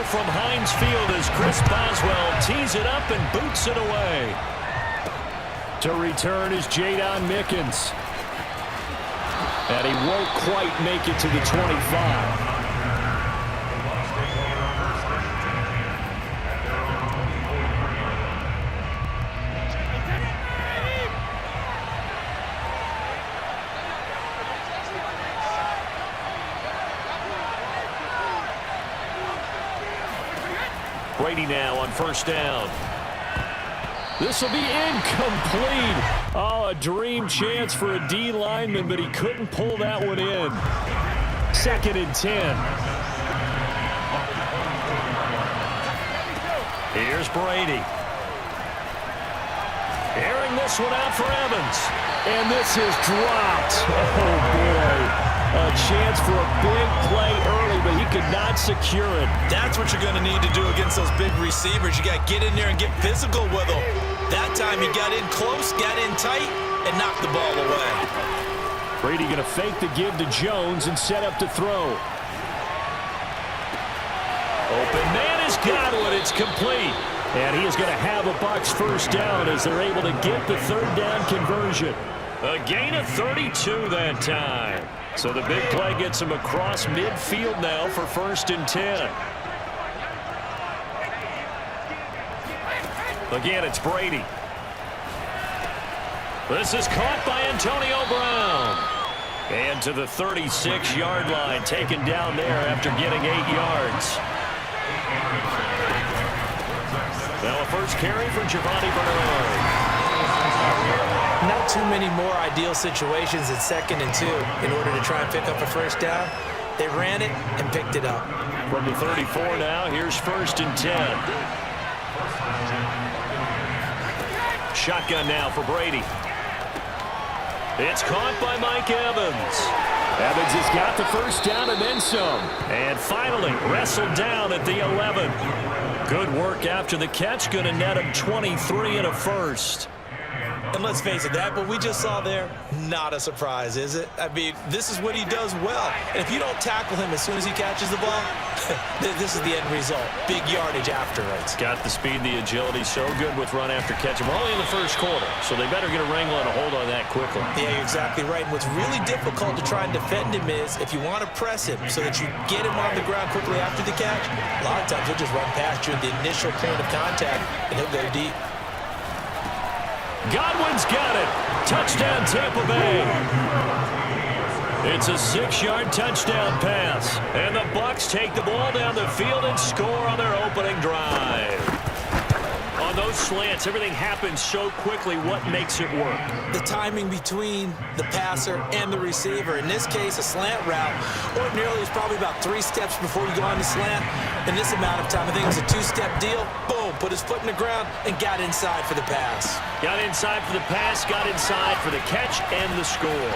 from Heinz Field as Chris Boswell tees it up and boots it away. To return is Jadon Mickens. And he won't quite make it to the 25. Brady now on first down. This will be incomplete. Oh, a dream chance for a D lineman, but he couldn't pull that one in. 2nd and 10. Here's Brady. Airing this one out for Evans. And this is dropped. Oh, boy. A chance for a big play early, but he could not secure it. That's what you're going to need to do against those big receivers. You got to get in there and get physical with them. That time he got in close, got in tight, and knocked the ball away. Brady going to fake the give to Jones and set up to throw. Open man has got one. It's complete. And he is going to have a Bucs first down as they're able to get the 3rd down conversion. A gain of 32 that time. So the big play gets him across midfield now for 1st and 10. Again, it's Brady. This is caught by Antonio Brown. And to the 36-yard line, taken down there after getting 8 yards. Now a first carry for Giovanni Bernard. Not too many more ideal situations at 2nd and 2 in order to try and pick up a first down. They ran it and picked it up. From the 34 now, here's 1st and 10. Shotgun now for Brady. It's caught by Mike Evans. Evans has got the first down and then some. And finally wrestled down at the 11. Good work after the catch. Going to net him 23 and a first. And let's face it, that what we just saw there, not a surprise, is it? I mean, this is what he does well. And if you don't tackle him as soon as he catches the ball, this is the end result. Big yardage afterwards. Got the speed and the agility, so good with run after catch. We're only in the first quarter, so they better get a wrangle and a hold on that quickly. Yeah, you're exactly right. And what's really difficult to try and defend him is if you want to press him so that you get him on the ground quickly after the catch, a lot of times he'll just run past you at the initial point of contact, and he'll go deep. Godwin's got it. Touchdown, Tampa Bay. It's a 6-yard touchdown pass. And the Bucs take the ball down the field and score on their opening drive. On those slants, everything happens so quickly. What makes it work? The timing between the passer and the receiver. In this case, a slant route. Ordinarily, it's probably about 3 steps before you go on the slant. In this amount of time, I think it was a 2-step deal. Boom, put his foot in the ground and got inside for the pass. Got inside for the pass, got inside for the catch and the score.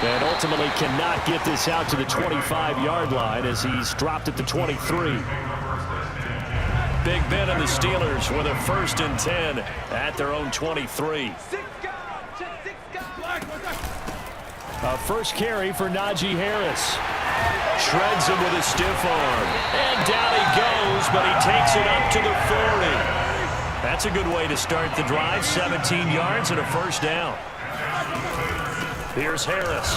And ultimately cannot get this out to the 25-yard line as he's dropped at the 23. Big Ben and the Steelers with a 1st and 10 at their own 23. A first carry for Najee Harris. Shreds him with a stiff arm. And down he goes, but he takes it up to the 40. That's a good way to start the drive. 17 yards and a first down. Here's Harris.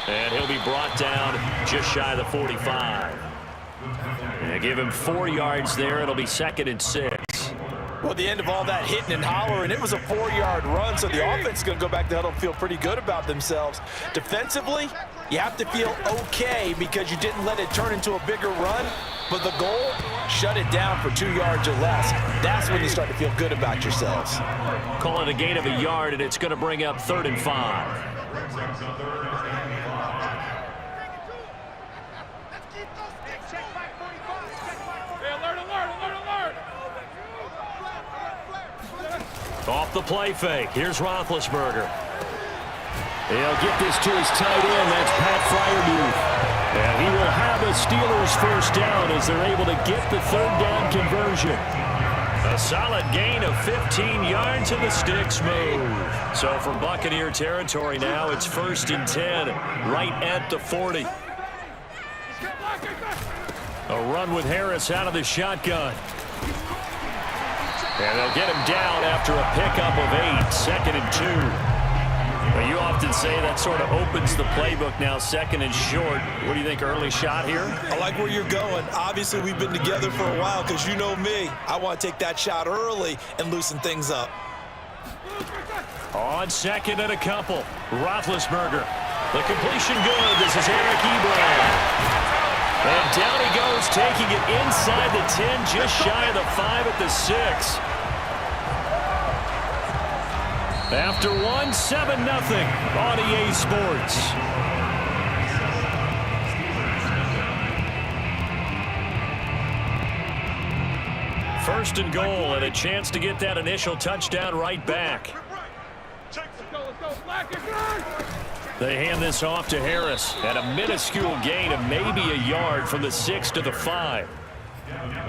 And he'll be brought down just shy of the 45. They give him 4 yards there. It'll be 2nd and 6. Well, the end of all that hitting and hollering, it was a 4-yard run, so the offense is going to go back to huddle and feel pretty good about themselves. Defensively, you have to feel okay because you didn't let it turn into a bigger run, but the goal, shut it down for 2 yards or less. That's when you start to feel good about yourselves. Call it a gain of a yard, and it's going to bring up 3rd and 5. Off the play fake. Here's Roethlisberger. He'll get this to his tight end. That's Pat Freiermuth. And he will have a Steelers first down as they're able to get the 3rd down conversion. A solid gain of 15 yards and the sticks move. So from Buccaneer territory now, it's 1st and 10 right at the 40. A run with Harris out of the shotgun. And they'll get him down after a pickup of 8, 2nd and 2. Well, you often say that sort of opens the playbook now, 2nd and short. What do you think, early shot here? I like where you're going. Obviously, we've been together for a while because you know me. I want to take that shot early and loosen things up. On 2nd and a couple, Roethlisberger. The completion good. This is Eric Ebron. And down he goes, taking it inside the 10, just shy of the 5 at the 6. After 1, 7-0 on EA Sports. First and goal, and a chance to get that initial touchdown right back. They hand this off to Harris at a minuscule gain of maybe a yard from the 6 to the 5.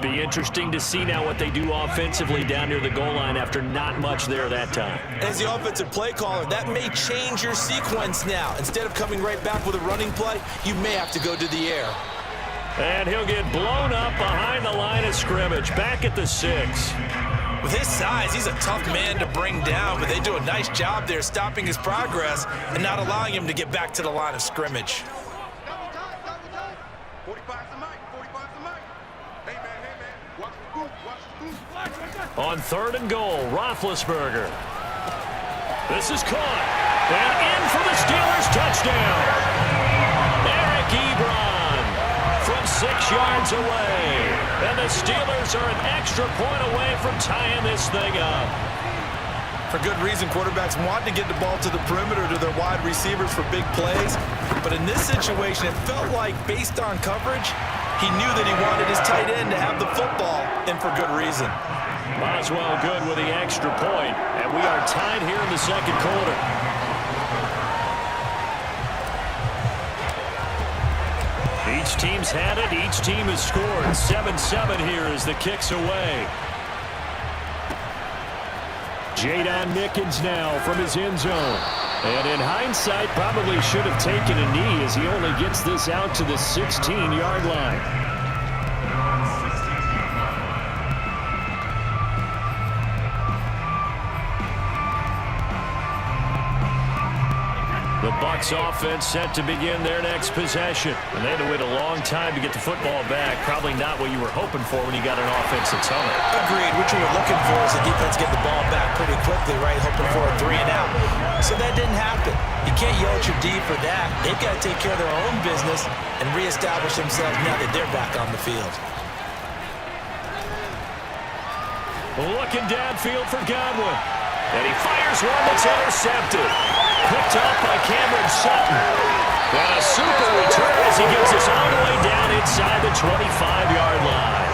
Be interesting to see now what they do offensively down near the goal line after not much there that time. As the offensive play caller, that may change your sequence now. Instead of coming right back with a running play, you may have to go to the air. And he'll get blown up behind the line of scrimmage, back at the 6. With his size, he's a tough man to bring down, but they do a nice job there stopping his progress and not allowing him to get back to the line of scrimmage. On 3rd and goal, Roethlisberger. This is caught. And in for the Steelers touchdown. Eric Ebron from 6 yards away. And the Steelers are an extra point away from tying this thing up. For good reason, quarterbacks want to get the ball to the perimeter to their wide receivers for big plays. But in this situation, it felt like, based on coverage, he knew that he wanted his tight end to have the football, and for good reason. Boswell good with the extra point, and we are tied here in the 2nd quarter. Each team's had it. Each team has scored. 7-7 here as the kick's away. Jadon Mickens now from his end zone. And in hindsight, probably should have taken a knee as he only gets this out to the 16-yard line. The Bucs offense set to begin their next possession. And they had to wait a long time to get the football back. Probably not what you were hoping for when you got an offense that's on it. Agreed. What you were looking for is the defense getting the ball back pretty quickly, right? Hoping for a 3 and out. So that didn't happen. You can't yell at your D for that. They've got to take care of their own business and reestablish themselves now that they're back on the field. Looking downfield for Godwin. And he fires one that's intercepted. Picked up by Cameron Sutton. And a super return as he gets us all the way down inside the 25-yard line.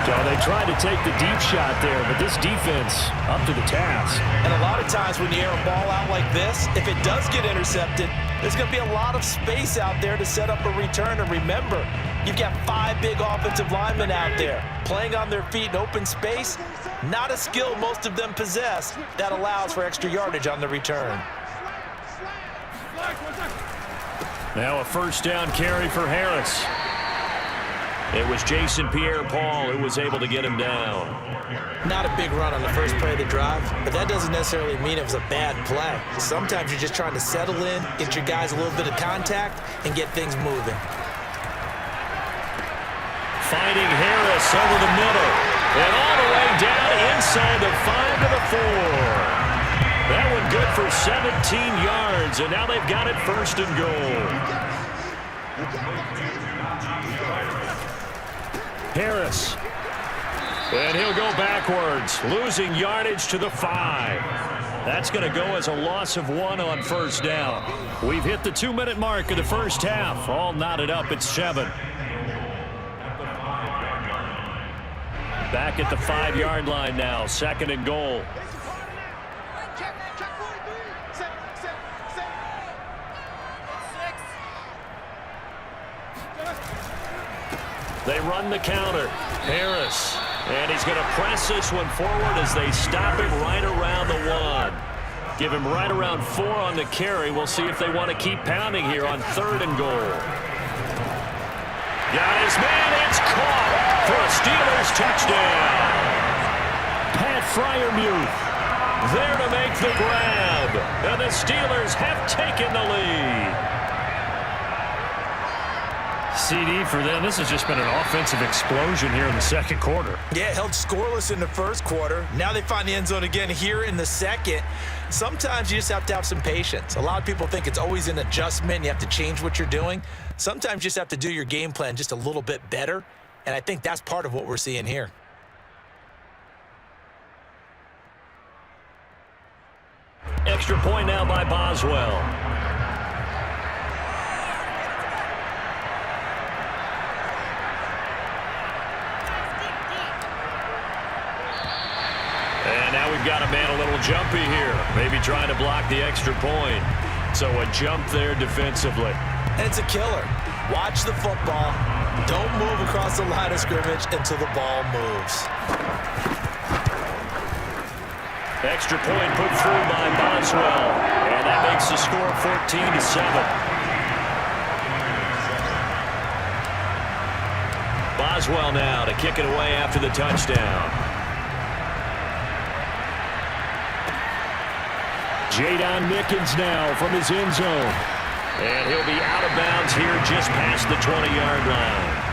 So they tried to take the deep shot there, but this defense up to the task. And a lot of times when you air a ball out like this, if it does get intercepted, there's going to be a lot of space out there to set up a return. And remember, you've got 5 big offensive linemen out there playing on their feet in open space. Not a skill most of them possess that allows for extra yardage on the return. Now a first down carry for Harris. It was Jason Pierre-Paul who was able to get him down. Not a big run on the first play of the drive, but that doesn't necessarily mean it was a bad play. Sometimes you're just trying to settle in, get your guys a little bit of contact, and get things moving. Finding Harris over the middle. And all the way down inside the 5 to the 4. That one good for 17 yards, and now they've got it first and goal. Harris. And he'll go backwards, losing yardage to the 5. That's going to go as a loss of 1 on first down. We've hit the 2-minute mark of the first half. All knotted up at 7. Back at the 5-yard line now, 2nd and goal. They run the counter. Harris. And he's going to press this one forward as they stop him right around the 1. Give him right around 4 on the carry. We'll see if they want to keep pounding here on 3rd and goal. Got his man. It's caught for a Steelers touchdown. Pat Freiermuth there to make the grab. And the Steelers have taken the lead. CD for them. This has just been an offensive explosion here in the second quarter. Yeah, held scoreless in the first quarter. Now they find the end zone again here in the second. Sometimes you just have to have some patience. A lot of people think it's always an adjustment. You have to change what you're doing. Sometimes you just have to do your game plan just a little bit better. And I think that's part of what we're seeing here. Extra point now by Boswell. And now we've got a man a little jumpy here. Maybe trying to block the extra point. So a jump there defensively. And it's a killer. Watch the football. Don't move across the line of scrimmage until the ball moves. Extra point put through by Boswell. And that makes the score 14-7. Boswell now to kick it away after the touchdown. Jadon Mickens now from his end zone. And he'll be out of bounds here just past the 20-yard line.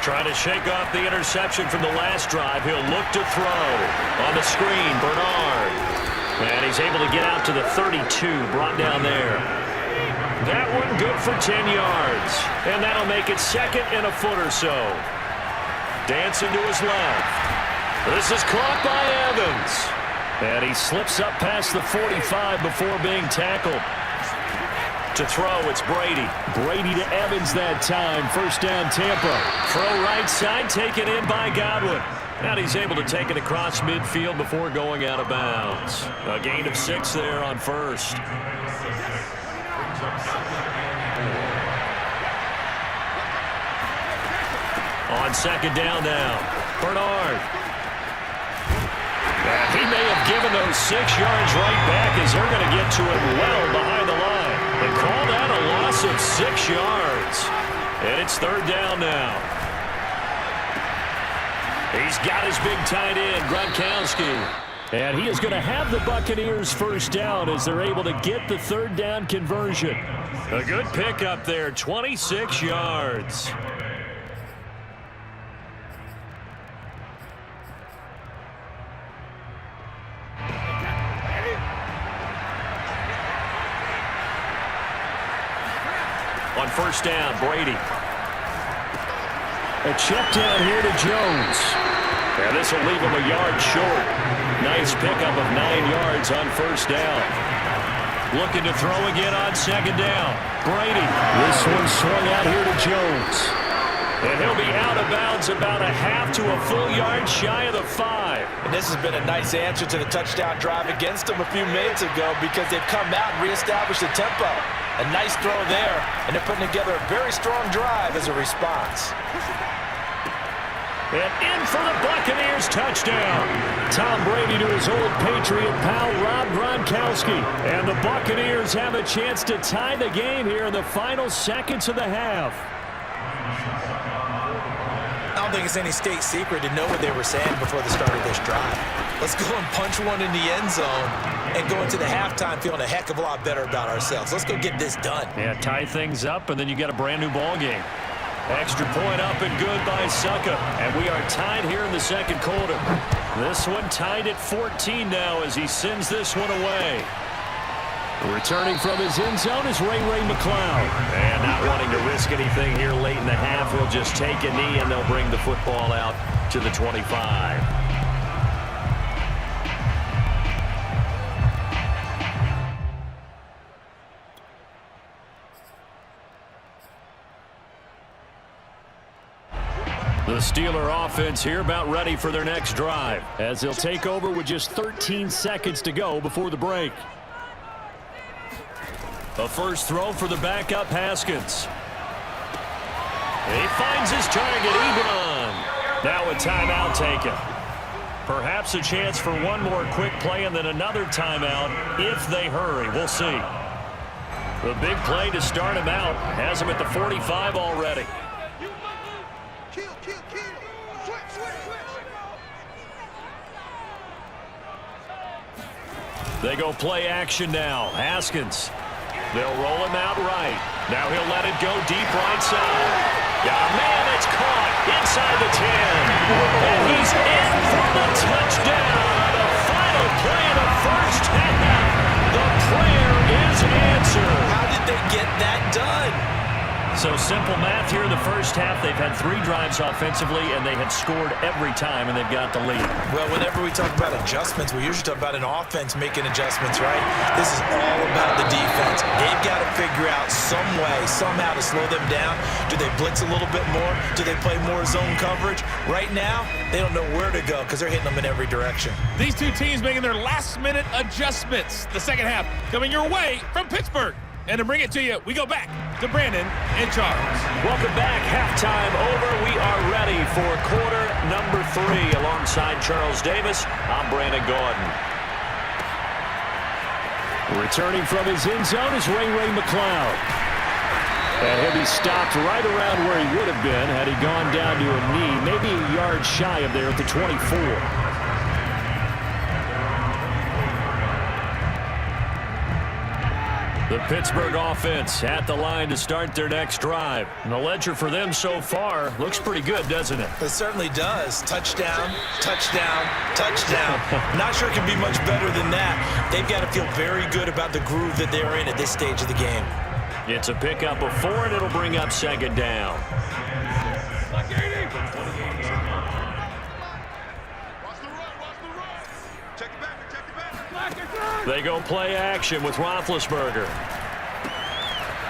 Trying to shake off the interception from the last drive. He'll look to throw. On the screen, Bernard. And he's able to get out to the 32, brought down there. That one good for 10 yards. And that'll make it second and a foot or so. Dancing to his left. This is caught by Evans. And he slips up past the 45 before being tackled. To throw, it's Brady. Brady to Evans that time. First down, Tampa. Throw right side, taken in by Godwin. And he's able to take it across midfield before going out of bounds. A gain of 6 there on first. On second down now, Bernard. And he may have given those 6 yards right back as they're going to get to it well behind the line. And call that a loss of 6 yards. And it's third down now. He's got his big tight end, Gronkowski. And he is going to have the Buccaneers first down as they're able to get the third down conversion. A good pickup there, 26 yards. On first down, Brady. A check down here to Jones. And this will leave him a yard short. Nice pickup of 9 yards on first down. Looking to throw again on second down. Brady. This one swung out here to Jones. And he'll be out of bounds about a half to a full yard shy of the 5. And this has been a nice answer to the touchdown drive against them a few minutes ago because they've come out and reestablished the tempo. A nice throw there, and they're putting together a very strong drive as a response. And in for the Buccaneers touchdown. Tom Brady to his old Patriot pal, Rob Gronkowski. And the Buccaneers have a chance to tie the game here in the final seconds of the half. I don't think it's any state secret to know what they were saying before the start of this drive. Let's go and punch one in the end zone and go into the halftime feeling a heck of a lot better about ourselves. Let's go get this done. Yeah, tie things up, and then you got a brand-new ball game. Extra point up and good by Succa. And we are tied here in the second quarter. This one tied at 14 now as he sends this one away. Returning from his end zone is Ray McCloud. And not wanting to risk anything here late in the half, he'll just take a knee and they'll bring the football out to the 25. The Steeler offense here about ready for their next drive as they'll take over with just 13 seconds to go before the break. A first throw for the backup Haskins. He finds his target, Ebron. Now a timeout taken. Perhaps a chance for one more quick play and then another timeout if they hurry. We'll see. The big play to start him out has him at the 45 already. They go play action now. Haskins. They'll roll him out right. Now he'll let it go deep right side. Got a man that's caught inside the 10. And he's in for the touchdown. The final play of the first half. The prayer is answered. How did they get that done? So simple math here in the first half. They've had 3 drives offensively, and they have scored every time, and they've got the lead. Well, whenever we talk about adjustments, we usually talk about an offense making adjustments, right? This is all about the defense. They've got to figure out some way, somehow to slow them down. Do they blitz a little bit more? Do they play more zone coverage? Right now, they don't know where to go because they're hitting them in every direction. These two teams making their last-minute adjustments. The second half coming your way from Pittsburgh. And to bring it to you, we go back to Brandon and Charles. Welcome back. Halftime over. We are ready for quarter number 3. Alongside Charles Davis, I'm Brandon Gaudin. Returning from his end zone is Ray McCloud. And he'll be stopped right around where he would have been had he gone down to a knee, maybe a yard shy of there at the 24. The Pittsburgh offense at the line to start their next drive. And the ledger for them so far looks pretty good, doesn't it? It certainly does. Touchdown, touchdown, touchdown. Not sure it can be much better than that. They've got to feel very good about the groove that they're in at this stage of the game. It's a pickup of 4, and it'll bring up second down. They go play action with Roethlisberger.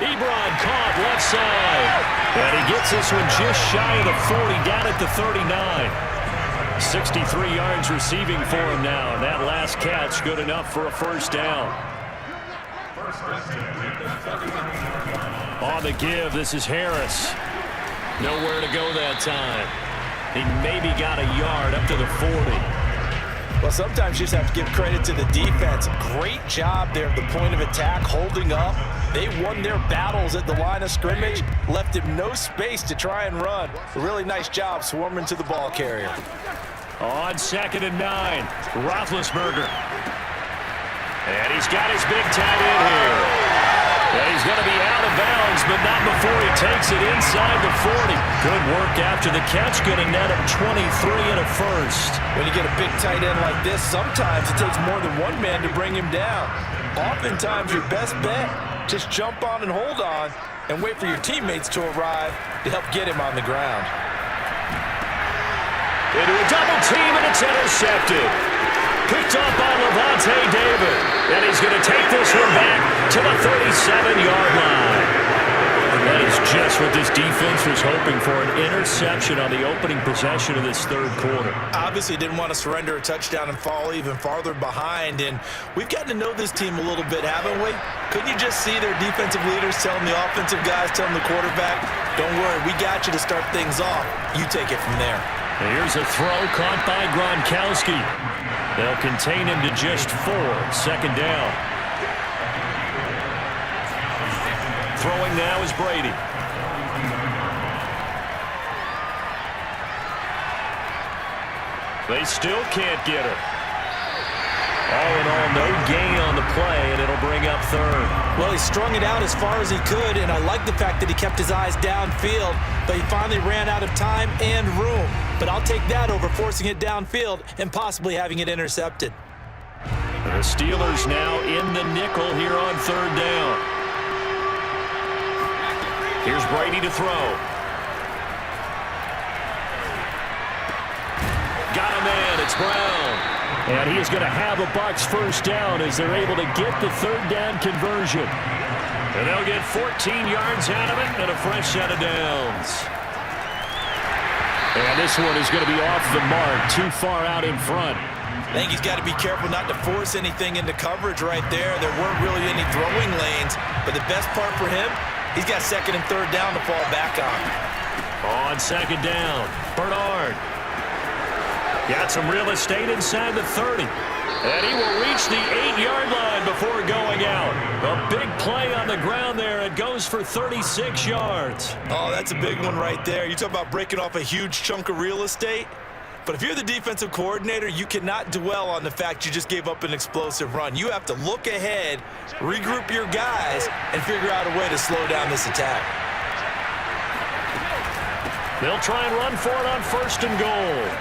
Ebron caught left side. And he gets this one just shy of the 40, down at the 39. 63 yards receiving for him now. And that last catch good enough for a first down. On the give, this is Harris. Nowhere to go that time. He maybe got a yard up to the 40. Well, sometimes you just have to give credit to the defense. Great job there at the point of attack, holding up. They won their battles at the line of scrimmage, left him no space to try and run. A really nice job swarming to the ball carrier. On 2nd and 9, Roethlisberger. And he's got his big tight end here. And he's going to be out of bounds, but not before he takes it inside the 40. Good work after the catch. Going to net him 23 and a first. When you get a big tight end like this, sometimes it takes more than one man to bring him down. Oftentimes, your best bet, just jump on and hold on and wait for your teammates to arrive to help get him on the ground. Into a double team, and it's intercepted. Picked up by Levante David. And he's going to take this one back to the 37-yard line. And that is just what this defense was hoping for, an interception on the opening possession of this third quarter. Obviously didn't want to surrender a touchdown and fall even farther behind. And we've gotten to know this team a little bit, haven't we? Couldn't you just see their defensive leaders telling the offensive guys, telling the quarterback, don't worry, we got you to start things off. You take it from there. And here's a throw caught by Gronkowski. They'll contain him to just 4. Second down. Throwing now is Brady. They still can't get her. All in all, no gain on the play, and it'll bring up 3rd. Well, he strung it out as far as he could, and I like the fact that he kept his eyes downfield, but he finally ran out of time and room. But I'll take that over forcing it downfield and possibly having it intercepted. The Steelers now in the nickel here on 3rd down. Here's Brady to throw. Got a man, it's Brown. And he is going to have a Bucs first down as they're able to get the 3rd down conversion. And they'll get 14 yards out of it and a fresh set of downs. And this one is going to be off the mark, too far out in front. I think he's got to be careful not to force anything into coverage right there. There weren't really any throwing lanes, but the best part for him, he's got 2nd and 3rd down to fall back on. On 2nd down, Bernard. Got some real estate inside the 30. And he will reach the 8-yard line before going out. A big play on the ground there. It goes for 36 yards. Oh, that's a big one right there. You talk about breaking off a huge chunk of real estate. But if you're the defensive coordinator, you cannot dwell on the fact you just gave up an explosive run. You have to look ahead, regroup your guys, and figure out a way to slow down this attack. They'll try and run for it on 1st and goal.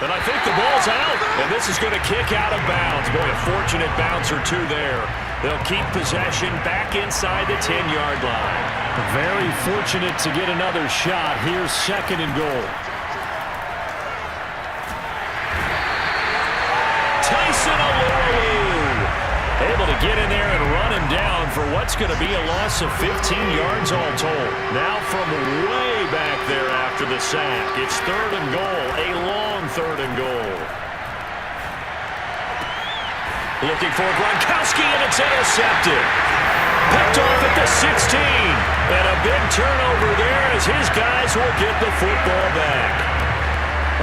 And I think the ball's out, and this is going to kick out of bounds. Boy, a fortunate bounce or two there. They'll keep possession back inside the 10-yard line. Very fortunate to get another shot. Here's 2nd and goal. Tyson Alualu able to get in there and run him down for what's going to be a loss of 15 yards all told. Now from way back there after the sack, it's 3rd and goal, a long 3rd and goal. Looking for Gronkowski, and it's intercepted. Picked off at the 16. And a big turnover there as his guys will get the football back.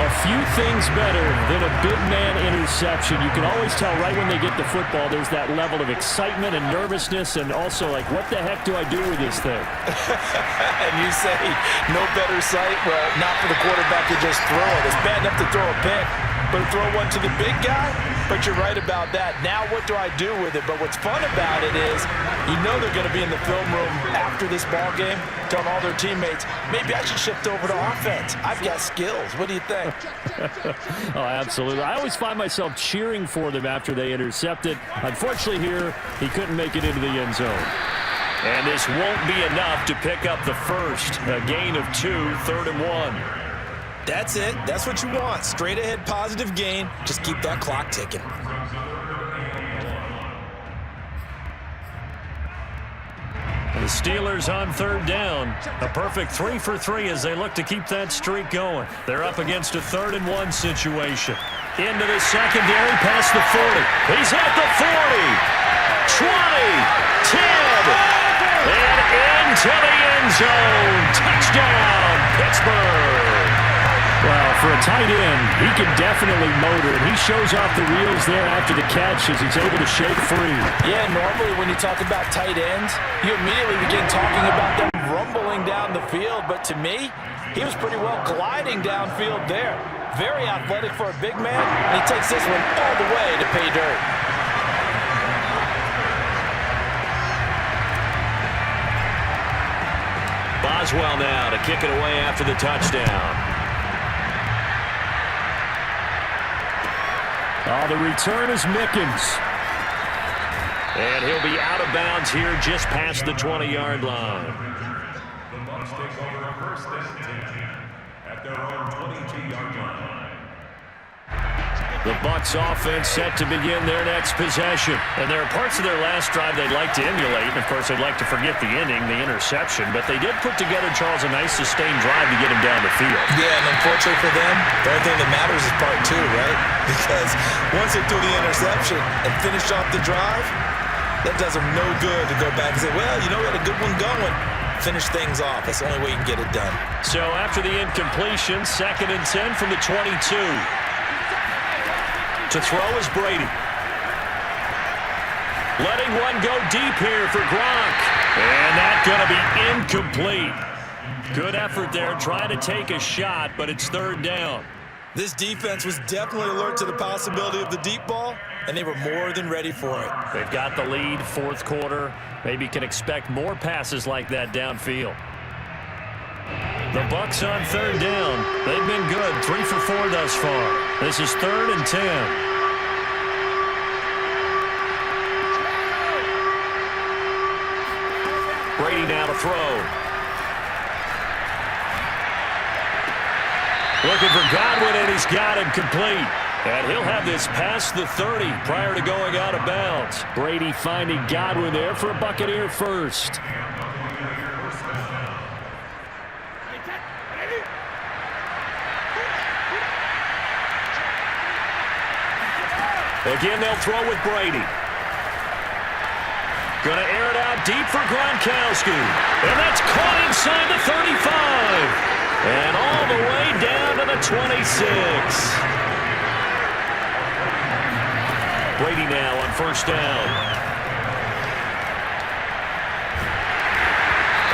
A few things better than a big man interception. You can always tell right when they get the football, there's that level of excitement and nervousness, and also like, what the heck do I do with this thing? And you say, no better sight? Well, not for the quarterback to just throw it. It's bad enough to throw a pick, but to throw one to the big guy? But you're right about that. Now what do I do with it? But what's fun about it is, you know they're going to be in the film room after this ball game, telling all their teammates, maybe I should shift over to offense. I've got skills. What do you think? Oh, absolutely. I always find myself cheering for them after they intercept it. Unfortunately here, he couldn't make it into the end zone. And this won't be enough to pick up the first. A gain of 2, 3rd and 1. That's it. That's what you want. Straight ahead positive gain. Just keep that clock ticking. The Steelers on 3rd down. A perfect 3 for 3 as they look to keep that streak going. They're up against a 3rd and 1 situation. Into the secondary, past the 40. He's at the 40. 20. 10. And into the end zone. Touchdown, Pittsburgh. Well, for a tight end, he can definitely motor, and he shows off the wheels there after the catch as he's able to shake free. Yeah, normally when you talk about tight ends, you immediately begin talking about them rumbling down the field, but to me, he was pretty well gliding downfield there. Very athletic for a big man, and he takes this one all the way to pay dirt. Boswell now to kick it away after the touchdown. Oh, the return is Mickens. And he'll be out of bounds here just past the 20-yard line. The Bucs take over a 1st and 10 at their own 22-yard line. The Bucs offense set to begin their next possession. And there are parts of their last drive they'd like to emulate. And, of course, they'd like to forget the ending, the interception. But they did put together, Charles, a nice sustained drive to get him down the field. Yeah, and unfortunately for them, the only thing that matters is part 2, right? Because once they threw the interception and finished off the drive, that does them no good to go back and say, well, you know, we had a good one going. Finish things off. That's the only way you can get it done. So after the incompletion, 2nd and 10 from the 22. To throw is Brady. Letting one go deep here for Gronk. And that's going to be incomplete. Good effort there, trying to take a shot, but it's 3rd down. This defense was definitely alert to the possibility of the deep ball, and they were more than ready for it. They've got the lead, 4th quarter. Maybe can expect more passes like that downfield. The Bucs on 3rd down. They've been good, 3 for 4 thus far. This is 3rd and 10. Brady now to throw. Looking for Godwin, and he's got him complete. And he'll have this past the 30 prior to going out of bounds. Brady finding Godwin there for a Buccaneer first. Again, they'll throw with Brady. Going to air it out deep for Gronkowski. And that's caught inside the 35. And all the way down to the 26. Brady now on first down.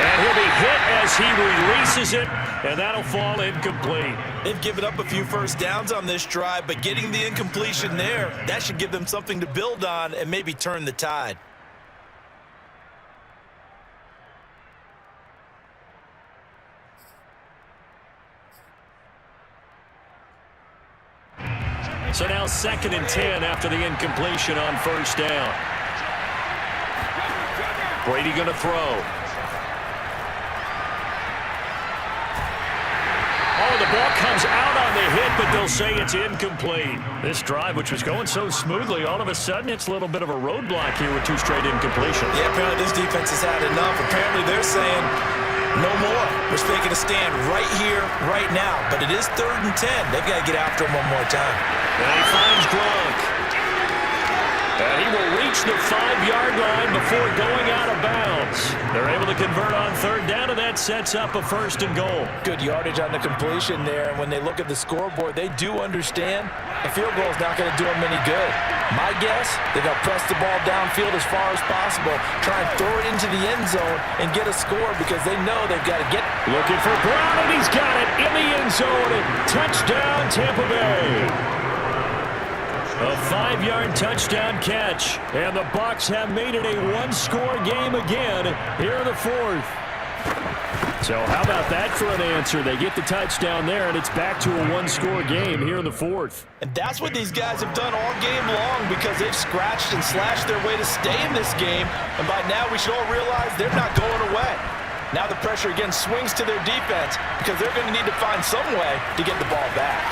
And he'll be hit as he releases it, and that'll fall incomplete. They've given up a few first downs on this drive, but getting the incompletion there, that should give them something to build on and maybe turn the tide. So now 2nd and 10 after the incompletion on first down. Brady going to throw. Oh, the ball comes out on the hit, but they'll say it's incomplete. This drive, which was going so smoothly, all of a sudden it's a little bit of a roadblock here with 2 straight incompletions. Yeah, apparently this defense has had enough. Apparently they're saying no more. We're making a stand right here, right now. But it is 3rd and 10. They've got to get after him one more time. And he finds Gronk. And he will reach the 5-yard line before going out of bounds. They're able to convert on 3rd down, and that sets up a 1st and goal. Good yardage on the completion there. And when they look at the scoreboard, they do understand a field goal is not going to do them any good. My guess, they're going to press the ball downfield as far as possible, try and throw it into the end zone and get a score because they know they've got to get. Looking for Brown, and he's got it in the end zone. And touchdown, Tampa Bay. A 5-yard touchdown catch, and the Bucs have made it a 1-score game again here in the 4th. So how about that for an answer? They get the touchdown there, and it's back to a 1-score game here in the 4th. And that's what these guys have done all game long because they've scratched and slashed their way to stay in this game. And by now we should all realize they're not going away. Now the pressure again swings to their defense because they're going to need to find some way to get the ball back.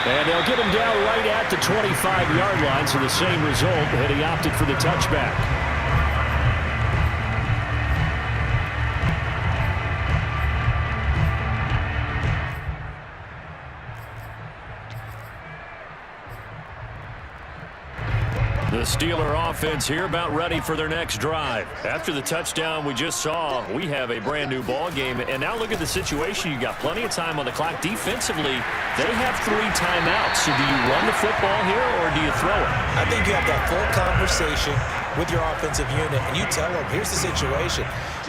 And they'll get him down right at the 25-yard line, so the same result, and he opted for the touchback. The Steeler offense here about ready for their next drive. After the touchdown we just saw, we have a brand new ball game. And now look at the situation. You got plenty of time on the clock. Defensively, they have 3 timeouts. So do you run the football here or do you throw it? I think you have that full conversation with your offensive unit, and you tell them, here's the situation.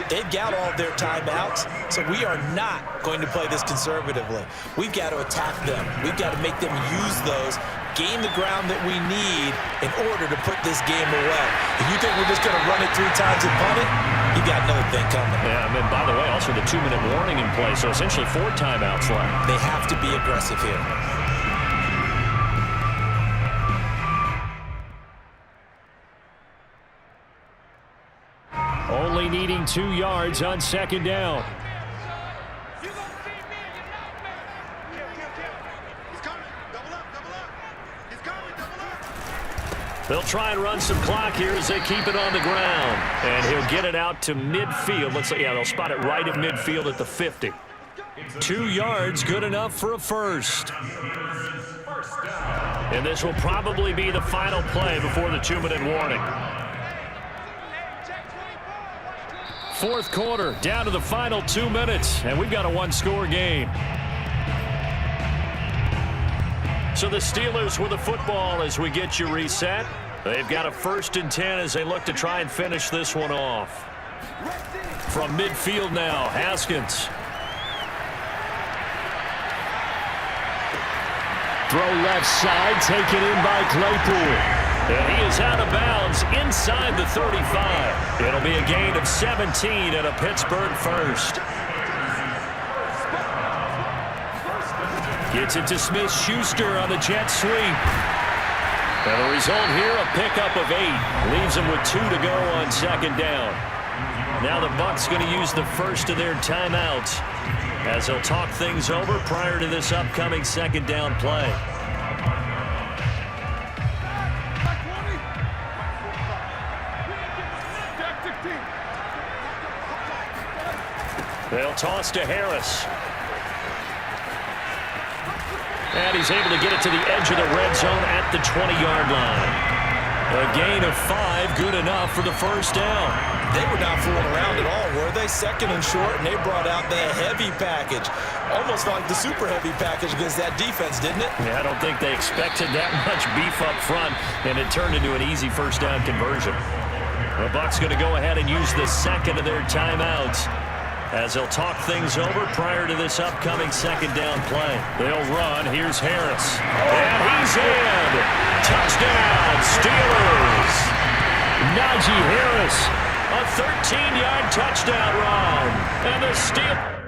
They've got all their timeouts, so we are not going to play this conservatively. We've got to attack them. We've got to make them use those, gain the ground that we need in order to put this game away. If you think we're just going to run it 3 times and punt it, you got another thing coming. Yeah, and by the way, also the 2-minute warning in play, so essentially 4 timeouts left. They have to be aggressive here. Only needing 2 yards on 2nd down. They'll try and run some clock here as they keep it on the ground. And he'll get it out to midfield. Let's say, yeah, they'll spot it right at midfield at the 50. 2 yards, good enough for a first. And this will probably be the final play before the 2-minute warning. 4th quarter, down to the final 2 minutes, and we've got a 1-score game. So the Steelers with the football as we get you reset. They've got a 1st and 10 as they look to try and finish this one off. From midfield now, Haskins. Throw left side, taken in by Claypool. And he is out of bounds inside the 35. It'll be a gain of 17 and a Pittsburgh first. Gets it to Smith-Schuster on the jet sweep. And the result here, a pickup of 8. Leaves them with 2 to go on 2nd down. Now the Bucs going to use the first of their timeouts as they'll talk things over prior to this upcoming 2nd down play. They'll toss to Harris. And he's able to get it to the edge of the red zone at the 20-yard line. A gain of 5, good enough for the first down. They were not fooling around at all, were they? Second and short, and they brought out the heavy package. Almost like the super heavy package against that defense, didn't it? Yeah, I don't think they expected that much beef up front, and it turned into an easy first down conversion. The Bucs going to go ahead and use the second of their timeouts as they'll talk things over prior to this upcoming second down play. They'll run. Here's Harris. And he's in. Touchdown, Steelers. Najee Harris, a 13-yard touchdown run. And the Steelers...